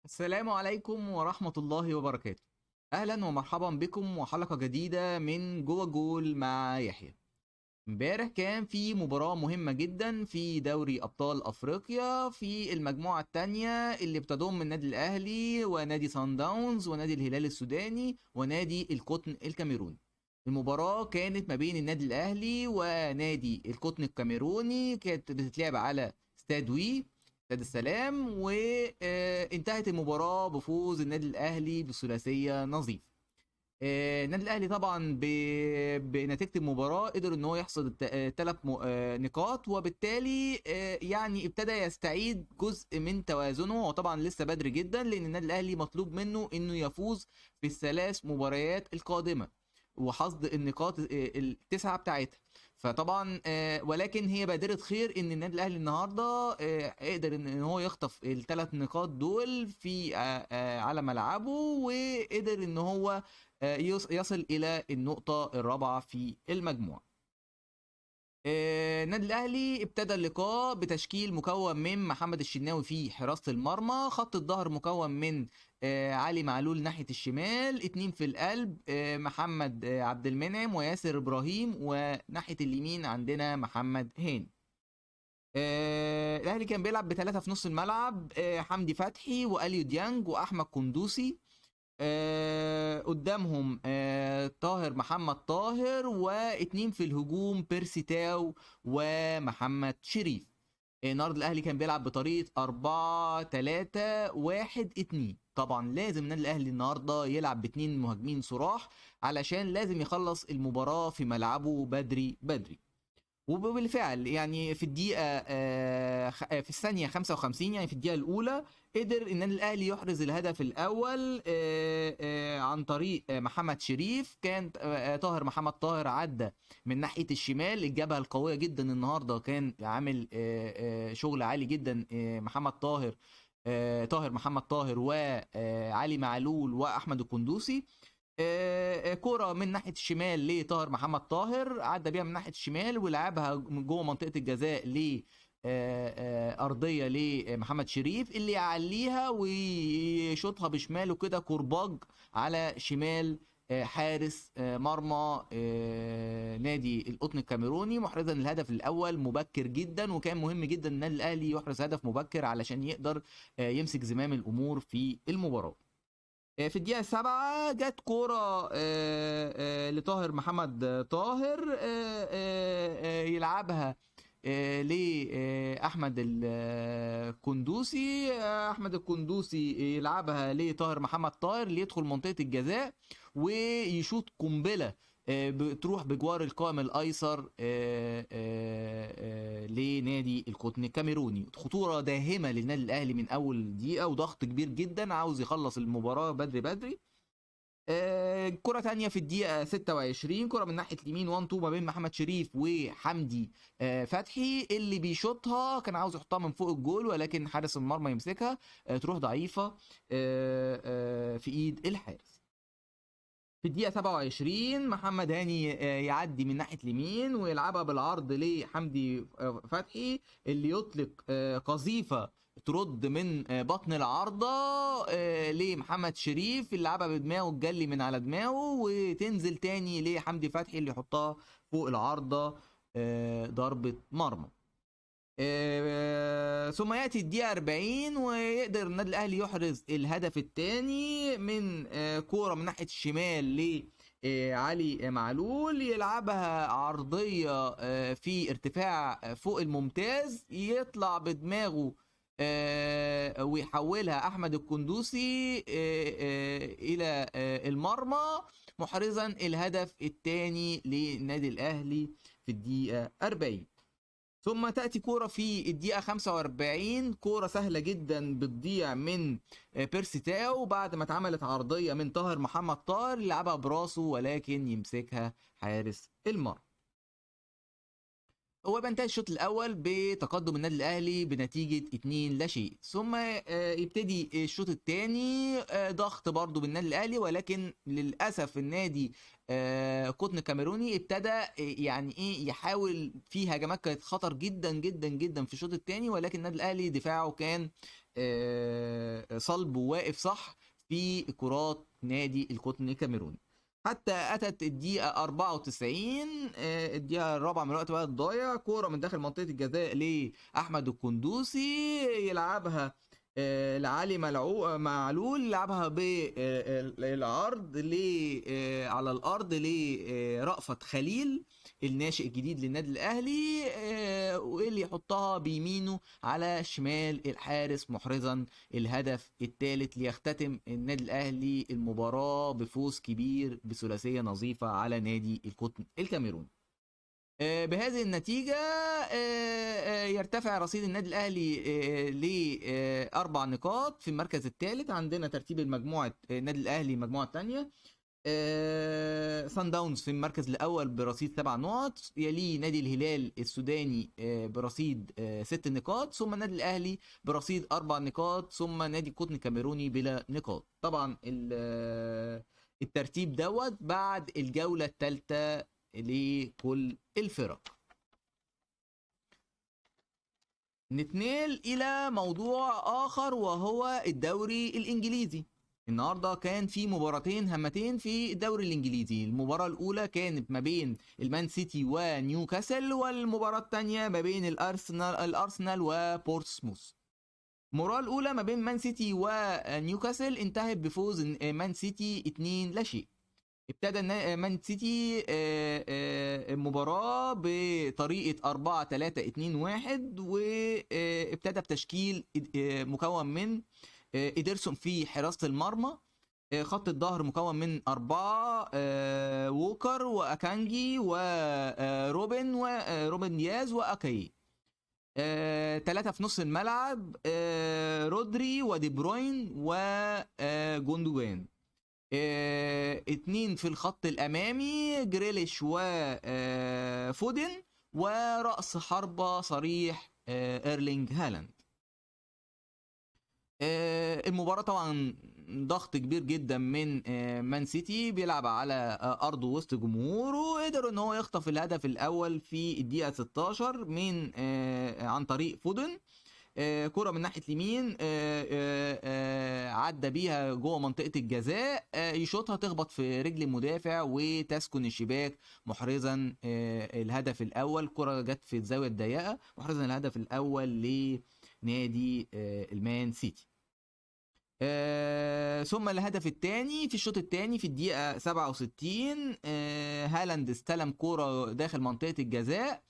السلام عليكم ورحمة الله وبركاته. أهلا ومرحبا بكم وحلقة جديدة من جوه جول مع يحيى. امبارح كان في مباراة مهمة جدا في دوري أبطال أفريقيا في المجموعة التانية اللي بتضم النادي الأهلي ونادي سان داونز ونادي الهلال السوداني ونادي القطن الكاميروني. المباراة كانت ما بين النادي الأهلي ونادي القطن الكاميروني، كانت بتتلعب على استاد السلام، وانتهت المباراة بفوز النادي الأهلي بثلاثية نظيفة. النادي الاهلي طبعا بنتيجه المباراه قدر ان هو يحصد ثلاث نقاط، وبالتالي يعني ابتدى يستعيد جزء من توازنه. وطبعا لسه بدري جدا لان النادي الاهلي مطلوب منه انه يفوز في الثلاث مباريات القادمه وحصد النقاط التسعه بتاعتها. فطبعا ولكن هي بادره خير ان النادي الاهلي النهارده قدر ان هو يخطف الثلاث نقاط دول في على ملعبه، وقدر ان هو يصل الى النقطه الرابعه في المجموعه. النادي الاهلي ابتدى اللقاء بتشكيل مكون من محمد الشناوي في حراسه المرمى، خط الظهر مكون من علي معلول ناحيه الشمال، اتنين في القلب محمد عبد المنعم وياسر ابراهيم، وناحيه اليمين عندنا محمد هاني. الاهلي كان بيلعب بثلاثه في نص الملعب، حمدي فتحي واليو ديانج واحمد قندوسي. قدامهم طاهر محمد طاهر، واتنين في الهجوم بيرسي تاو ومحمد شريف. النهارده الاهلي كان بيلعب بطريقه 4-3-1-2. طبعا لازم النادي الاهلي النهارده يلعب باتنين مهاجمين صراح علشان لازم يخلص المباراه في ملعبه بدري بدري. وبالفعل يعني في الدقيقة في الثانية 55، يعني في الدقيقة الأولى، قدر النادي الأهلي يحرز الهدف الأول عن طريق محمد شريف. كان طاهر محمد طاهر عدى من ناحية الشمال، الجبهة القوية جدا النهاردة، كان عامل شغل عالي جدا محمد طاهر، طاهر محمد طاهر وعلي معلول وأحمد القندوسي. كرة من ناحية الشمال لطاهر محمد طاهر، عدى بيها من ناحية الشمال ولعبها من جوه منطقة الجزاء ل أرضية لمحمد شريف، اللي يعليها ويشوطها بشماله كده كرباج على شمال حارس مرمى نادي القطن الكاميروني، محرزا الهدف الأول مبكر جدا. وكان مهم جدا النادي الأهلي يحرز هدف مبكر علشان يقدر يمسك زمام الأمور في المباراة. في الدقيقة 7 جت كورة لطاهر محمد طاهر، يلعبها لأحمد القندوسي. أحمد القندوسي يلعبها لطاهر محمد طاهر اللي يدخل منطقة الجزاء ويشوط قنبلة بتروح بجوار القائم الايسر لنادي القطن الكاميروني. خطوره داهمه للنادي الاهلي من اول دقيقه، وضغط كبير جدا عاوز يخلص المباراه بدري بدري. كرة تانية في الدقيقة 26، كرة من ناحية اليمين 1 2 ما بين محمد شريف وحمدي فتحي، اللي بيشوطها كان عاوز يحطها من فوق الجول ولكن حارس المرمى يمسكها تروح ضعيفة في ايد الحارس. في الدقيقة 27 محمد هاني يعدي من ناحية اليمين ويلعبها بالعرض لحمدي فتحي، اللي يطلق قذيفة ترد من بطن العارضة لمحمد شريف، اللي لعبها بدماغه تجلي من على دماغه وتنزل تاني لحمدي فتحي اللي يحطها فوق العارضة، ضربة مرمى. ثم ياتي الدقيقه 40 ويقدر النادي الاهلي يحرز الهدف الثاني من كوره من ناحيه الشمال ل علي معلول، يلعبها عرضيه في ارتفاع فوق الممتاز، يطلع بدماغه ويحولها احمد القندوسي الى المرمى، محرزا الهدف الثاني للنادي الاهلي في الدقيقه 40. ثم تأتي كورة في الدقيقة 45، كورة سهلة جدا بتضيع من بيرسي تاو بعد ما اتعملت عرضية من طاهر محمد طاهر، يلعبها براسه ولكن يمسكها حارس المرمى. هو بينتهي الشوط الاول بتقدم النادي الاهلي بنتيجه 2 لا شيء. ثم يبتدي الشوط الثاني، ضغط برضو بالنادي الاهلي، ولكن للاسف النادي قطن كاميروني ابتدى يعني ايه يحاول في هجمات كانت خطر جدا جدا جدا في الشوط الثاني، ولكن النادي الاهلي دفاعه كان صلب وواقف صح في كرات نادي القطن الكاميروني. حتى اتت الدقيقه 94، الدقيقه الرابعه من الوقت بقى الضايع، كوره من داخل منطقه الجزاء لاحمد القندوسي، يلعبها لعلي معلول، يلعبها بالعرض على الارض لرأفت خليل الناشئ الجديد للنادي الاهلي، واللي يحطها بيمينه على شمال الحارس محرزا الهدف الثالث، ليختتم النادي الاهلي المباراه بفوز كبير بثلاثيه نظيفه على نادي القطن الكاميروني. بهذه النتيجة يرتفع رصيد النادي الأهلي ل4 نقاط في المركز الثالث. عندنا ترتيب المجموعة النادي الأهلي المجموعة الثانية، سان داونز في المركز الأول برصيد 7 نقط، يليه نادي الهلال السوداني برصيد 6 نقاط، ثم النادي الأهلي برصيد 4 نقاط، ثم نادي القطن الكاميروني بلا نقاط. طبعا الترتيب دوت بعد الجولة الثالثة لكل الفرق. نتنقل إلى موضوع آخر وهو الدوري الإنجليزي. النهارده كان في مباراتين هامتين في الدوري الإنجليزي. المباراة الأولى كانت ما بين المان سيتي ونيوكاسل، والمباراة الثانية ما بين الأرسنال وبورتسموث. المباراة الأولى ما بين مان سيتي ونيوكاسل انتهت بفوز مان سيتي 2-0. ابتدى مان سيتي المباراة بطريقة 4-3-2-1، وابتدى بتشكيل مكون من إيدرسون في حراسة المرمى، خط الظهر مكون من 4 ووكر وأكانجي وروبن دياز وأكاي. 3 في نص الملعب، رودري ودي بروين وجوندوجان. 2 في الخط الامامي، جريليش وفودن، ورأس حربة صريح ايرلينج هالاند. المباراة طبعا ضغط كبير جدا من مان سيتي، بيلعب على ارضه وسط جمهوره، قدر ان هو يخطف الهدف الاول في الدقيقة 16 من عن طريق فودن. كرة من ناحية اليمين، عدى بيها جوه منطقة الجزاء، يشوطها تخبط في رجل المدافع وتسكن الشباك محرزا الهدف الأول. كرة جت في الزاوية الضيقة محرزا الهدف الأول لنادي المان سيتي. ثم الهدف الثاني في الشوط الثاني في الدقيقة 67، هالاند استلم كرة داخل منطقة الجزاء،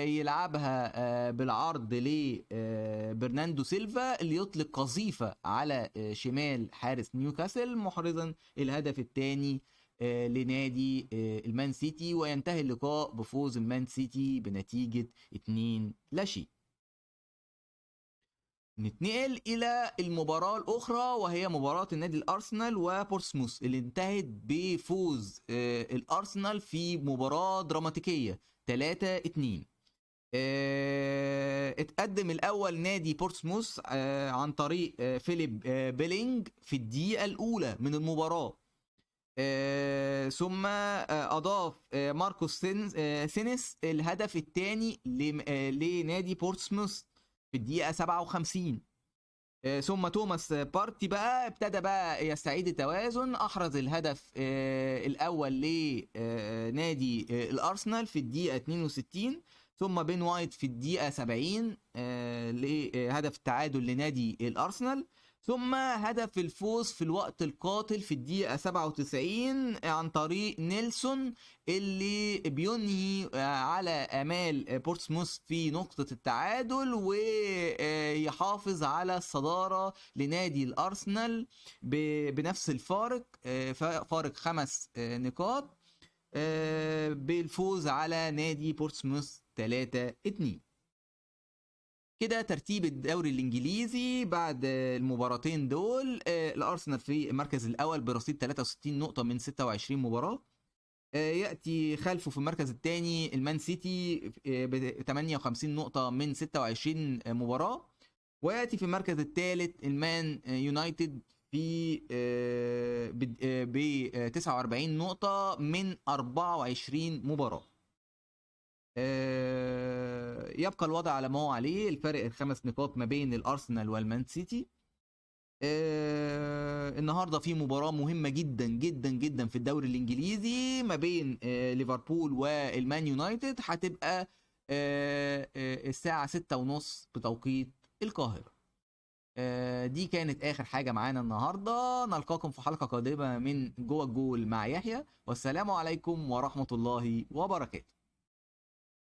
يلعبها بالعرض لبرناندو سيلفا اللي يطلق قذيفة على شمال حارس نيوكاسل محرزا الهدف الثاني لنادي المان سيتي، وينتهي اللقاء بفوز المان سيتي بنتيجة 2-0. نتنقل إلى المباراة الأخرى وهي مباراة النادي الأرسنال وبورتسموث، اللي انتهت بفوز الأرسنال في مباراة دراماتيكية 3-2. اتقدم الأول نادي بورتسموث عن طريق فيليب بيلينج في الدقيقة الأولى من المباراة، ثم أضاف ماركوس سينس الهدف الثاني لنادي بورتسموث في الدقيقة 57. ثم توماس بارتي بقى ابتدى بقى يستعيد التوازن، أحرز الهدف الأول لنادي الأرسنال في الدقيقة 62، ثم بين وايت في الدقيقة 70 لهدف التعادل لنادي الأرسنال، ثم هدف الفوز في الوقت القاتل في الدقيقة 97 عن طريق نيلسون اللي بينهي على آمال بورتسموث في نقطة التعادل ويحافظ على الصدارة لنادي الأرسنال بنفس الفارق، فارق 5 نقاط بالفوز على نادي بورتسموث 3-2. كده ترتيب الدوري الانجليزي بعد المباراتين دول. الارسنال في المركز الاول برصيد 63 نقطه من 26 مباراه، ياتي خلفه في المركز الثاني المان سيتي ب 58 نقطه من 26 مباراه، وياتي في المركز الثالث المان يونايتد في ب 49 نقطه من 24 مباراه. يبقى الوضع على ما هو عليه، الفرق ال5 نقاط ما بين الارسنال والمان سيتي. النهارده في مباراة مهمة جدا جدا جدا في الدوري الانجليزي ما بين ليفربول والمان يونايتد، هتبقى الساعة 6:30 بتوقيت القاهرة. دي كانت آخر حاجة معانا النهاردة، نلقاكم في حلقة قادمة من جوه الجول مع يحيى، والسلام عليكم ورحمة الله وبركاته.